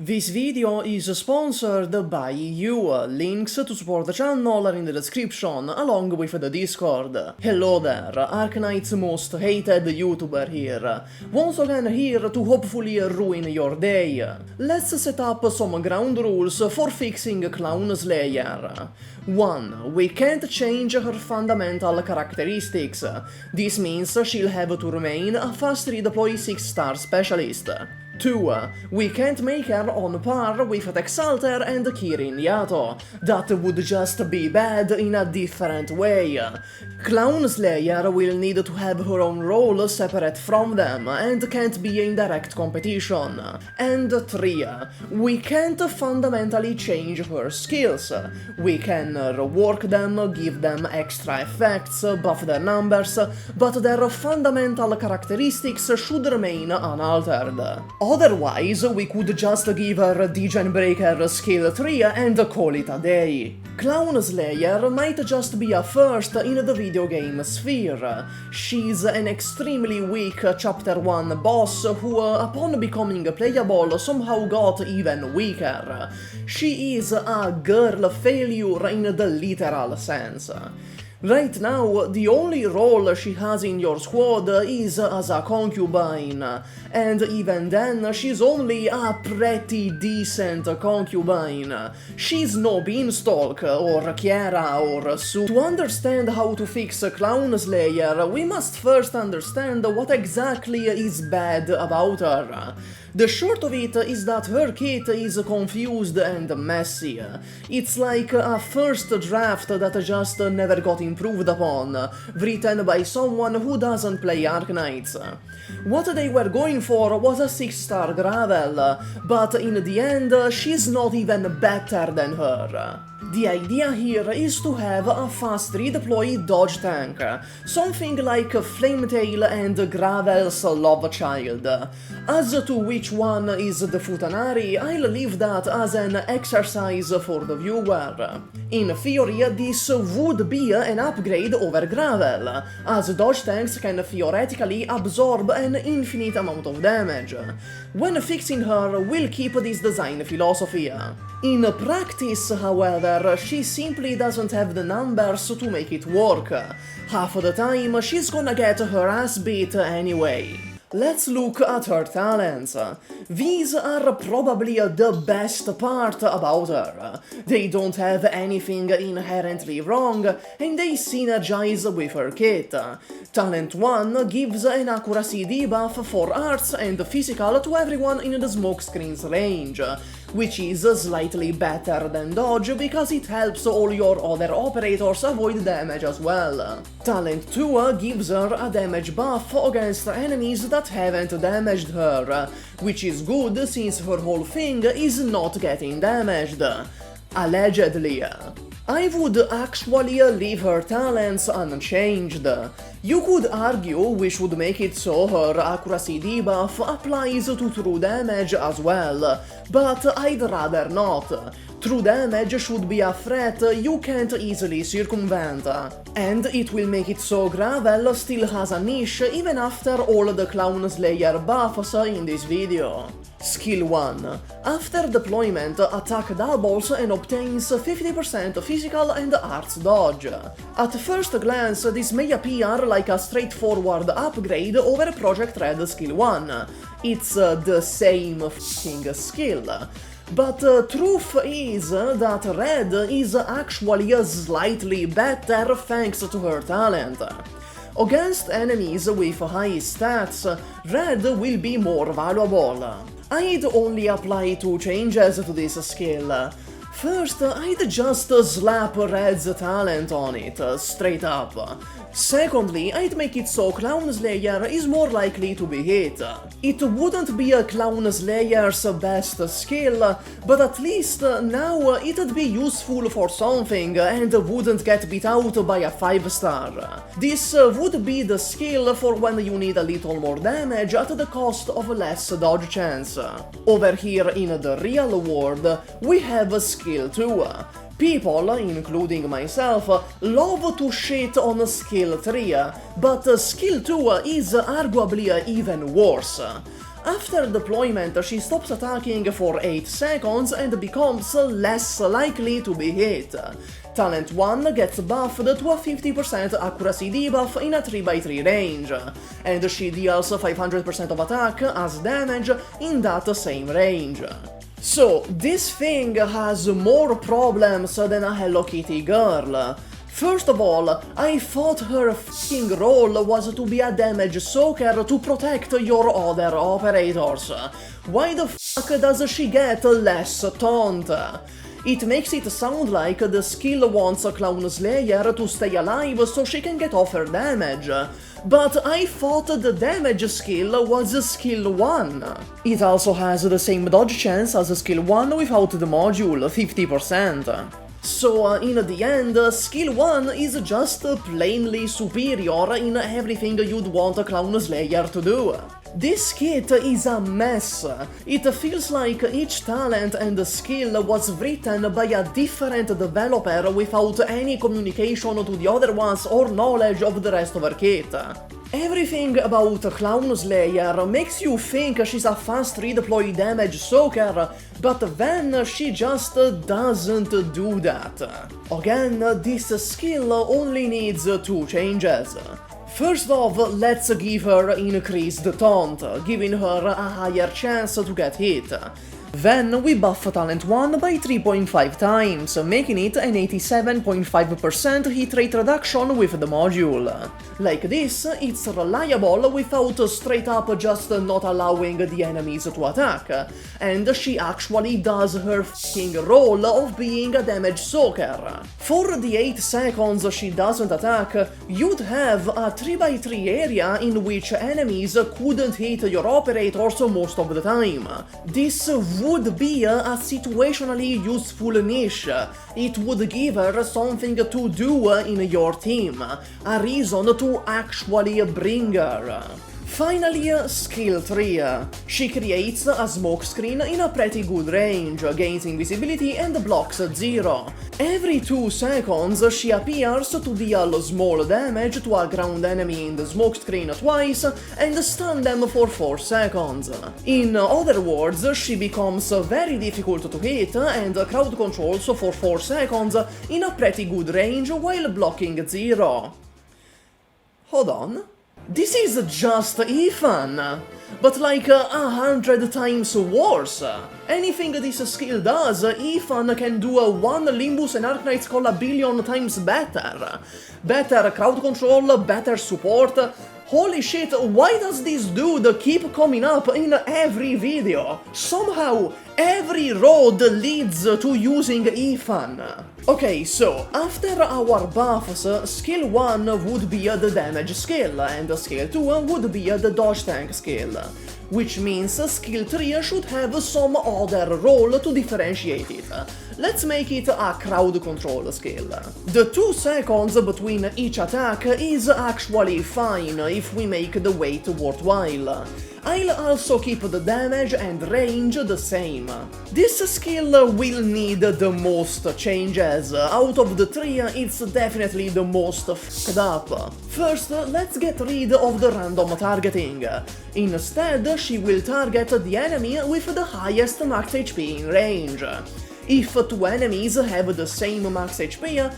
This video is sponsored by you. Links to support the channel are in the description, along with the Discord. Hello there, Arknights' most hated YouTuber here. Once again here to hopefully ruin your day. Let's set up some ground rules for fixing Crownslayer. 1. We can't change her fundamental characteristics. This means she'll have to remain a fast redeploy 6-star specialist. 2. We can't make her on par with Texalter and Kirin Yato. That would just be bad in a different way. Crownslayer will need to have her own role separate from them and can't be in direct competition. And 3. We can't fundamentally change her skills. We can rework them, give them extra effects, buff their numbers, but their fundamental characteristics should remain unaltered. Otherwise, we could just give her Degen Breaker skill 3 and call it a day. Crownslayer might just be a first in the video game sphere. She's an extremely weak Chapter 1 boss who, upon becoming playable, somehow got even weaker. She is a girl failure in the literal sense. Right now, the only role she has in your squad is as a concubine, and even then she's only a pretty decent concubine. She's no Beanstalk, or Kiera, or Sue. To understand how to fix Crownslayer, we must first understand what exactly is bad about her. The short of it is that her kit is confused and messy. It's like a first draft that just never got improved upon, written by someone who doesn't play Arknights. What they were going for was a 6-star Gravel, but in the end she's not even better than her. The idea here is to have a fast redeploy dodge tank, something like Flametail and Gravel's love child. As to which one is the Futanari, I'll leave that as an exercise for the viewer. In theory, this would be an upgrade over Gravel, as dodge tanks can theoretically absorb an infinite amount of damage. When fixing her, we'll keep this design philosophy. In practice, however, she simply doesn't have the numbers to make it work. Half the time, she's gonna get her ass beat anyway. Let's look at her talents. These are probably the best part about her. They don't have anything inherently wrong, and they synergize with her kit. Talent 1 gives an accuracy debuff for arts and physical to everyone in the smokescreen's range, which is slightly better than dodge because it helps all your other operators avoid damage as well. Talent 2 gives her a damage buff against enemies that haven't damaged her, which is good since her whole thing is not getting damaged. Allegedly. I would actually leave her talents unchanged. You could argue we should make it so her accuracy debuff applies to true damage as well, but I'd rather not. True damage should be a threat you can't easily circumvent, and it will make it so Gravel still has a niche even after all the Crownslayer buffs in this video. Skill 1. After deployment, attack doubles and obtains 50% physical and arts dodge. At first glance, this may appear like a straightforward upgrade over Project Red Skill 1. It's the same f***ing skill. But truth is that Red is actually slightly better thanks to her talent. Against enemies with high stats, Red will be more valuable. I'd only apply 2 changes to this skill. First, I'd just slap Red's talent on it, straight up. Secondly, I'd make it so Crownslayer is more likely to be hit. It wouldn't be a Crownslayer's best skill, but at least now it'd be useful for something and wouldn't get beat out by a 5-star. This would be the skill for when you need a little more damage at the cost of less dodge chance. Over here in the real world, we have Skill 2. People, including myself, love to shit on Skill 3, but Skill 2 is arguably even worse. After deployment, she stops attacking for 8 seconds and becomes less likely to be hit. Talent 1 gets buffed to a 50% accuracy debuff in a 3x3 range, and she deals 500% of attack as damage in that same range. So, this thing has more problems than a Hello Kitty girl. First of all, I thought her f***ing role was to be a damage soaker to protect your other operators. Why the fuck does she get less taunt? It makes it sound like the skill wants Crownslayer to stay alive so she can get off her damage. But I thought the damage skill was skill 1. It also has the same dodge chance as skill 1 without the module, 50%. So, in the end, skill 1 is just plainly superior in everything you'd want Crownslayer to do. This kit is a mess. It feels like each talent and skill was written by a different developer without any communication to the other ones or knowledge of the rest of her kit. Everything about Crownslayer makes you think she's a fast redeploy damage soaker, but then she just doesn't do that. Again, this skill only needs 2 changes. First off, let's give her increased taunt, giving her a higher chance to get hit. Then we buff Talent 1 by 3.5 times, making it an 87.5% hit rate reduction with the module. Like this, it's reliable without straight up just not allowing the enemies to attack, and she actually does her f***ing role of being a damage soaker. For the 8 seconds she doesn't attack, you'd have a 3x3 area in which enemies couldn't hit your operators most of the time. This would be a situationally useful niche. It would give her something to do in your team, a reason to actually bring her. Finally, skill 3. She creates a smoke screen in a pretty good range, gains invisibility and blocks 0. Every 2 seconds she appears to deal small damage to a ground enemy in the smoke screen twice and stun them for 4 seconds. In other words, she becomes very difficult to hit and crowd controls for 4 seconds in a pretty good range while blocking 0. Hold on. This is just Ethan, but like 100 times worse. Anything this skill does, Ethan can do 1 Limbus and Arknights call a billion times better. Better crowd control, better support. Holy shit, why does this dude keep coming up in every video? Somehow, every road leads to using Ethan. Okay, so, after our buffs, skill 1 would be the damage skill, and skill 2 would be the dodge tank skill. Which means skill 3 should have some other role to differentiate it. Let's make it a crowd control skill. The 2 seconds between each attack is actually fine if we make the wait worthwhile. I'll also keep the damage and range the same. This skill will need the most changes. Out of the 3, it's definitely the most f***ed up. First, let's get rid of the random targeting. Instead, she will target the enemy with the highest max HP in range. If 2 enemies have the same max HP,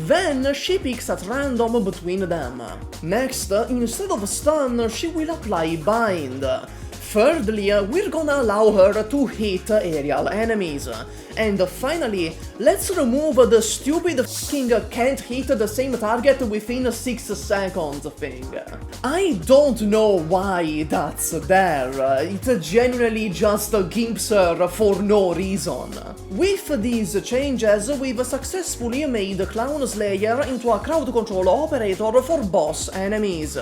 then she picks at random between them. Next, instead of stun, she will apply bind. Thirdly, we're gonna allow her to hit aerial enemies. And finally, let's remove the stupid f***ing can't hit the same target within 6 seconds thing. I don't know why that's there, it genuinely just gimps her for no reason. With these changes, we've successfully made Crownslayer into a crowd control operator for boss enemies.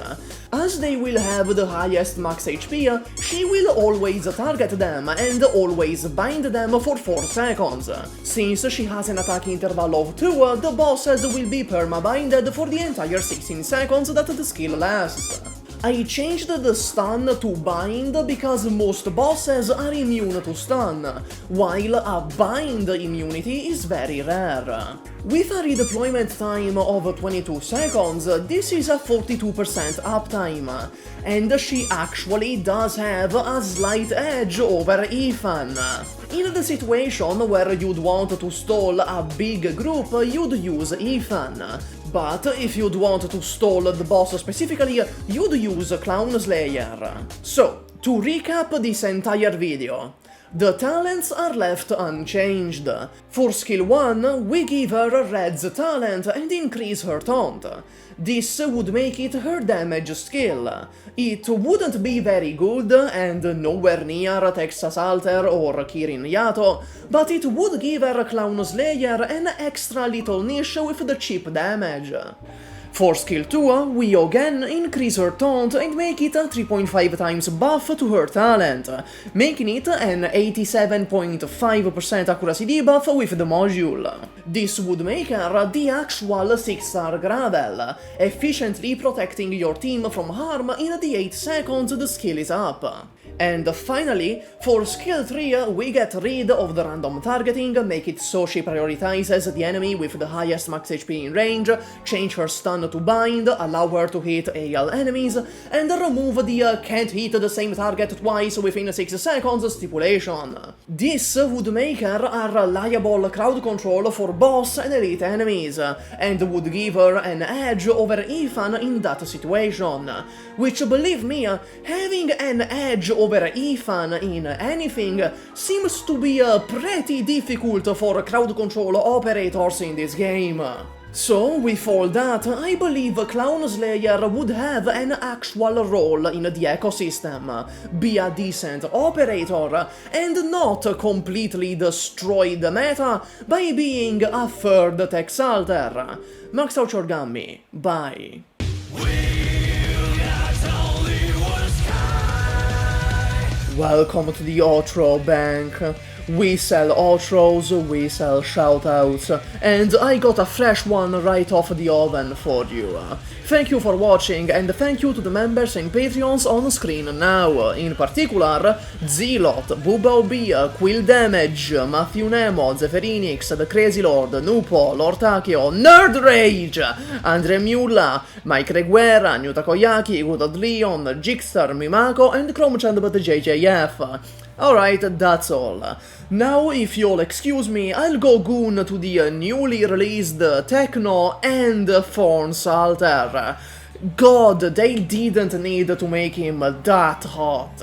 As they will have the highest max HP, she will always target them and always bind them for 4 seconds. Since she has an attack interval of 2, the bosses will be perma-binded for the entire 16 seconds that the skill lasts. I changed the stun to bind because most bosses are immune to stun, while a bind immunity is very rare. With a redeployment time of 22 seconds, this is a 42% uptime, and she actually does have a slight edge over Ethan. In the situation where you'd want to stall a big group, you'd use Ethan. But if you'd want to stall the boss specifically, you'd use Crownslayer. So, to recap this entire video, the talents are left unchanged. For skill 1, we give her Red's talent and increase her taunt. This would make it her damage skill. It wouldn't be very good, and nowhere near Texas Alter or Kirin Yato, but it would give her Crownslayer an extra little niche with the chip damage. For skill 2, we again increase her taunt and make it a 3.5 times buff to her talent, making it an 87.5% accuracy debuff with the module. This would make her the actual 6-star Gravel, efficiently protecting your team from harm in the 8 seconds the skill is up. And finally, for skill 3, we get rid of the random targeting, make it so she prioritizes the enemy with the highest max HP in range, change her stun to bind, allow her to hit AL enemies, and remove the can't hit the same target twice within 6 seconds stipulation. This would make her a reliable crowd control for boss and elite enemies, and would give her an edge over Ethan in that situation, which, believe me, having an edge over Ethan in anything seems to be pretty difficult for crowd control operators in this game. So, with all that, I believe Crownslayer would have an actual role in the ecosystem, be a decent operator, and not completely destroy the meta by being a third Texalter. Max out your Gummy. Bye. Welcome to the Outro Bank. We sell outros, we sell shoutouts, and I got a fresh one right off the oven for you. Thank you for watching, and thank you to the members and Patreons on screen now, in particular Zealot, Bubba Quill Damage, Matthew Nemo, Zephyrinix, The Crazy Lord, Nupo, Lord Takeo, Nerd Rage, Andre Mulla, Mike Reguera, Nyuta Koyaki, Good Leon, Jigster, Mimako, and Chromechand but JJF. Alright, that's all. Now, if you'll excuse me, I'll go goon to the newly released Techno and Thorns altar. God, they didn't need to make him that hot.